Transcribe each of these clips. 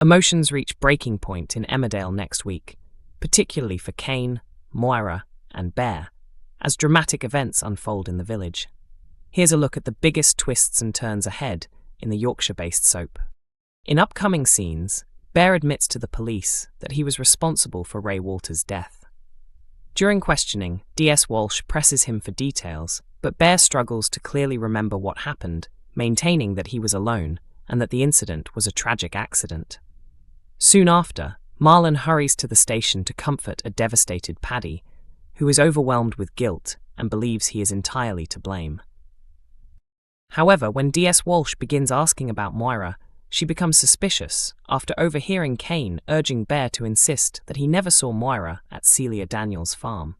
Emotions reach breaking point in Emmerdale next week, particularly for Cain, Moira, and Bear, as dramatic events unfold in the village. Here's a look at the biggest twists and turns ahead in the Yorkshire-based soap. In upcoming scenes, Bear admits to the police that he was responsible for Ray Walters' death. During questioning, DS Walsh presses him for details, but Bear struggles to clearly remember what happened, maintaining that he was alone and that the incident was a tragic accident. Soon after, Marlon hurries to the station to comfort a devastated Paddy, who is overwhelmed with guilt and believes he is entirely to blame. However, when DS Walsh begins asking about Moira, she becomes suspicious after overhearing Cain urging Bear to insist that he never saw Moira at Celia Daniels' farm.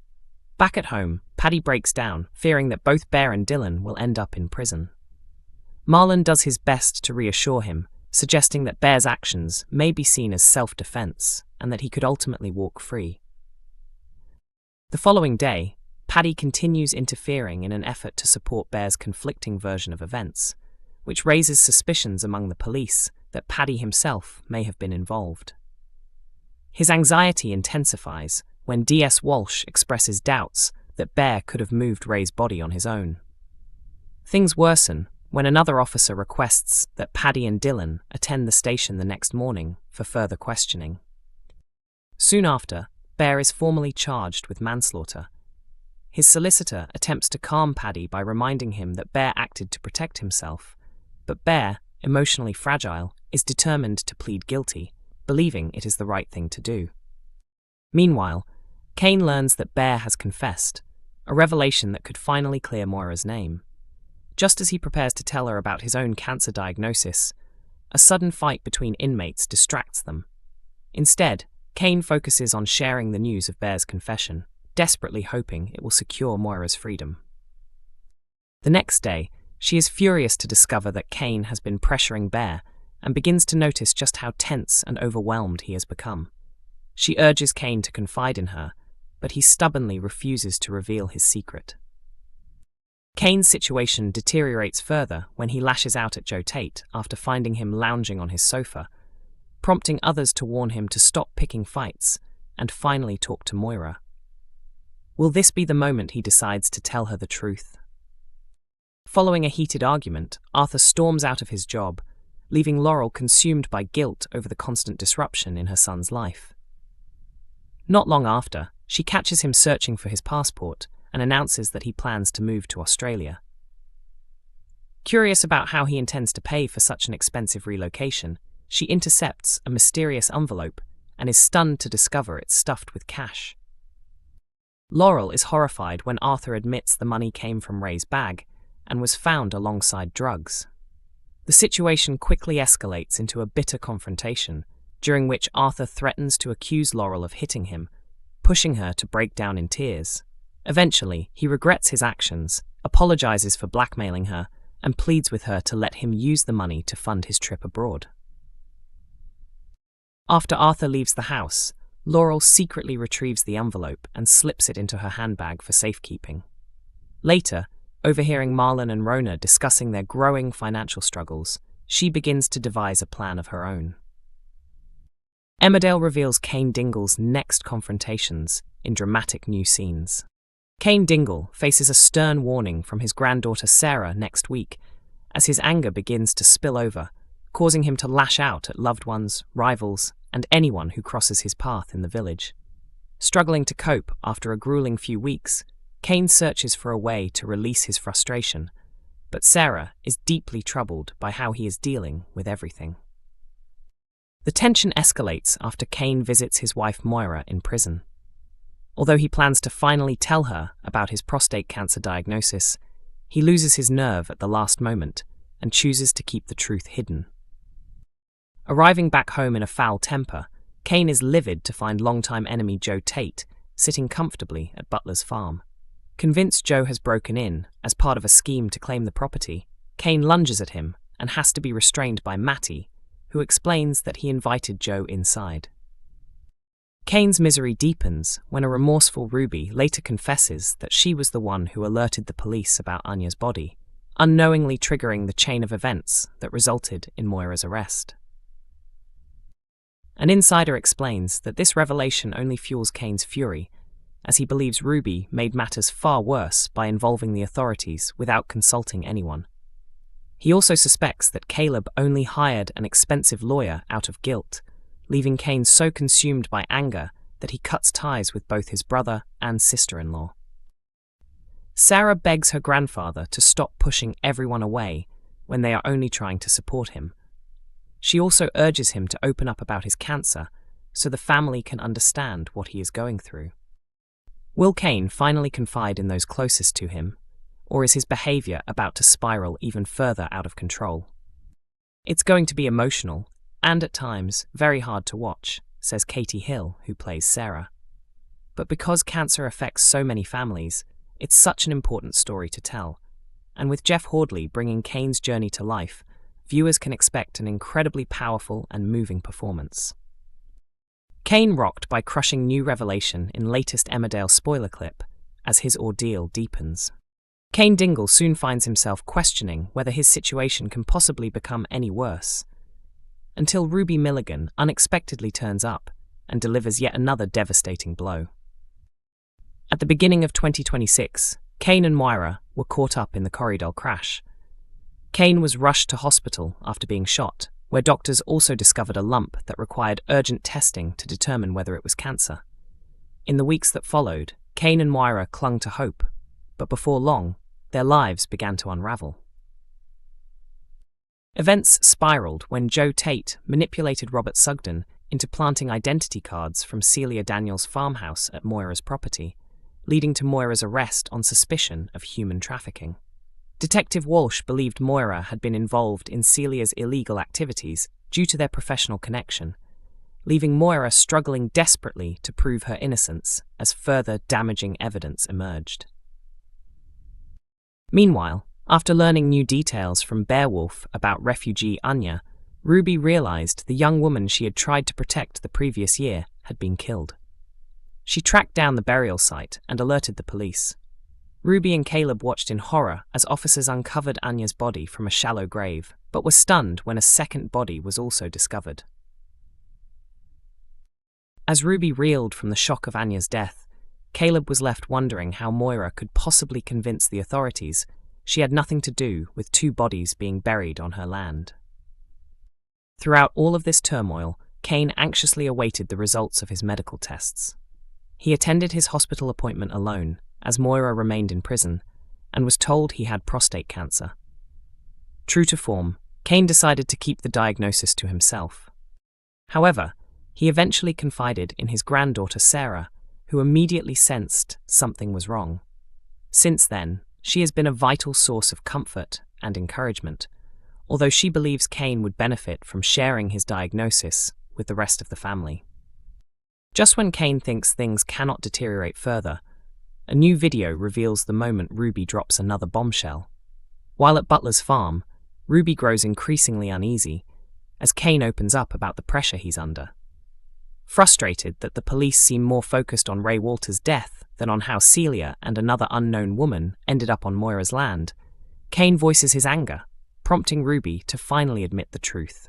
Back at home, Paddy breaks down, fearing that both Bear and Dylan will end up in prison. Marlon does his best to reassure him, suggesting that Bear's actions may be seen as self-defense and that he could ultimately walk free. The following day, Paddy continues interfering in an effort to support Bear's conflicting version of events, which raises suspicions among the police that Paddy himself may have been involved. His anxiety intensifies when DS Walsh expresses doubts that Bear could have moved Ray's body on his own. Things worsen when another officer requests that Paddy and Dylan attend the station the next morning for further questioning. Soon after, Bear is formally charged with manslaughter. His solicitor attempts to calm Paddy by reminding him that Bear acted to protect himself, but Bear, emotionally fragile, is determined to plead guilty, believing it is the right thing to do. Meanwhile, Cain learns that Bear has confessed, a revelation that could finally clear Moira's name. Just as he prepares to tell her about his own cancer diagnosis, a sudden fight between inmates distracts them. Instead, Cain focuses on sharing the news of Bear's confession, desperately hoping it will secure Moira's freedom. The next day, she is furious to discover that Cain has been pressuring Bear and begins to notice just how tense and overwhelmed he has become. She urges Cain to confide in her, but he stubbornly refuses to reveal his secret. Cain's situation deteriorates further when he lashes out at Joe Tate after finding him lounging on his sofa, prompting others to warn him to stop picking fights and finally talk to Moira. Will this be the moment he decides to tell her the truth? Following a heated argument, Arthur storms out of his job, leaving Laurel consumed by guilt over the constant disruption in her son's life. Not long after, she catches him searching for his passport and announces that he plans to move to Australia. Curious about how he intends to pay for such an expensive relocation, she intercepts a mysterious envelope and is stunned to discover it's stuffed with cash. Laurel is horrified when Arthur admits the money came from Ray's bag and was found alongside drugs. The situation quickly escalates into a bitter confrontation, during which Arthur threatens to accuse Laurel of hitting him, pushing her to break down in tears. Eventually, he regrets his actions, apologizes for blackmailing her, and pleads with her to let him use the money to fund his trip abroad. After Arthur leaves the house, Laurel secretly retrieves the envelope and slips it into her handbag for safekeeping. Later, overhearing Marlon and Rona discussing their growing financial struggles, she begins to devise a plan of her own. Emmerdale reveals Cain Dingle's next confrontations in dramatic new scenes. Cain Dingle faces a stern warning from his granddaughter Sarah next week as his anger begins to spill over, causing him to lash out at loved ones, rivals, and anyone who crosses his path in the village. Struggling to cope after a grueling few weeks, Cain searches for a way to release his frustration, but Sarah is deeply troubled by how he is dealing with everything. The tension escalates after Cain visits his wife Moira in prison. Although he plans to finally tell her about his prostate cancer diagnosis, he loses his nerve at the last moment and chooses to keep the truth hidden. Arriving back home in a foul temper, Cain is livid to find longtime enemy Joe Tate sitting comfortably at Butler's farm. Convinced Joe has broken in as part of a scheme to claim the property, Cain lunges at him and has to be restrained by Matty, who explains that he invited Joe inside. Cain's misery deepens when a remorseful Ruby later confesses that she was the one who alerted the police about Anya's body, unknowingly triggering the chain of events that resulted in Moira's arrest. An insider explains that this revelation only fuels Kane's fury, as he believes Ruby made matters far worse by involving the authorities without consulting anyone. He also suspects that Caleb only hired an expensive lawyer out of guilt, leaving Cain so consumed by anger that he cuts ties with both his brother and sister-in-law. Sarah begs her grandfather to stop pushing everyone away when they are only trying to support him. She also urges him to open up about his cancer so the family can understand what he is going through. Will Cain finally confide in those closest to him, or is his behavior about to spiral even further out of control? It's going to be emotional, and at times very hard to watch, says Katie Hill, who plays Sarah. But because cancer affects so many families, it's such an important story to tell, and with Jeff Hordley bringing Kane's journey to life, viewers can expect an incredibly powerful and moving performance. Cain rocked by crushing new revelation in latest Emmerdale spoiler clip as his ordeal deepens. Cain Dingle soon finds himself questioning whether his situation can possibly become any worse, until Ruby Milligan unexpectedly turns up and delivers yet another devastating blow. At the beginning of 2026, Cain and Moira were caught up in the Corriedale crash. Cain was rushed to hospital after being shot, where doctors also discovered a lump that required urgent testing to determine whether it was cancer. In the weeks that followed, Cain and Moira clung to hope, but before long, their lives began to unravel. Events spiraled when Joe Tate manipulated Robert Sugden into planting identity cards from Celia Daniels' farmhouse at Moira's property, leading to Moira's arrest on suspicion of human trafficking. Detective Walsh believed Moira had been involved in Celia's illegal activities due to their professional connection, leaving Moira struggling desperately to prove her innocence as further damaging evidence emerged. Meanwhile, after learning new details from Beowulf about refugee Anya, Ruby realized the young woman she had tried to protect the previous year had been killed. She tracked down the burial site and alerted the police. Ruby and Caleb watched in horror as officers uncovered Anya's body from a shallow grave, but were stunned when a second body was also discovered. As Ruby reeled from the shock of Anya's death, Caleb was left wondering how Moira could possibly convince the authorities she had nothing to do with two bodies being buried on her land. Throughout all of this turmoil, Cain anxiously awaited the results of his medical tests. He attended his hospital appointment alone, as Moira remained in prison, and was told he had prostate cancer. True to form, Cain decided to keep the diagnosis to himself. However, he eventually confided in his granddaughter Sarah, who immediately sensed something was wrong. Since then, she has been a vital source of comfort and encouragement, although she believes Cain would benefit from sharing his diagnosis with the rest of the family. Just when Cain thinks things cannot deteriorate further, a new video reveals the moment Ruby drops another bombshell. While at Butler's farm, Ruby grows increasingly uneasy as Cain opens up about the pressure he's under. Frustrated that the police seem more focused on Ray Walter's death than on how Celia and another unknown woman ended up on Moira's land, Cain voices his anger, prompting Ruby to finally admit the truth.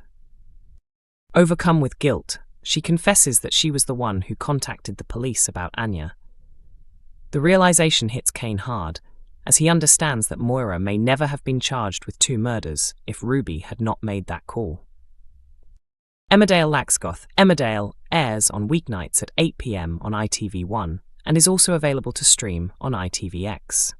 Overcome with guilt, she confesses that she was the one who contacted the police about Anya. The realization hits Cain hard, as he understands that Moira may never have been charged with 2 murders if Ruby had not made that call. Emmerdale Laxgoth Emmerdale airs on weeknights at 8 p.m. on ITV1 and is also available to stream on ITVX.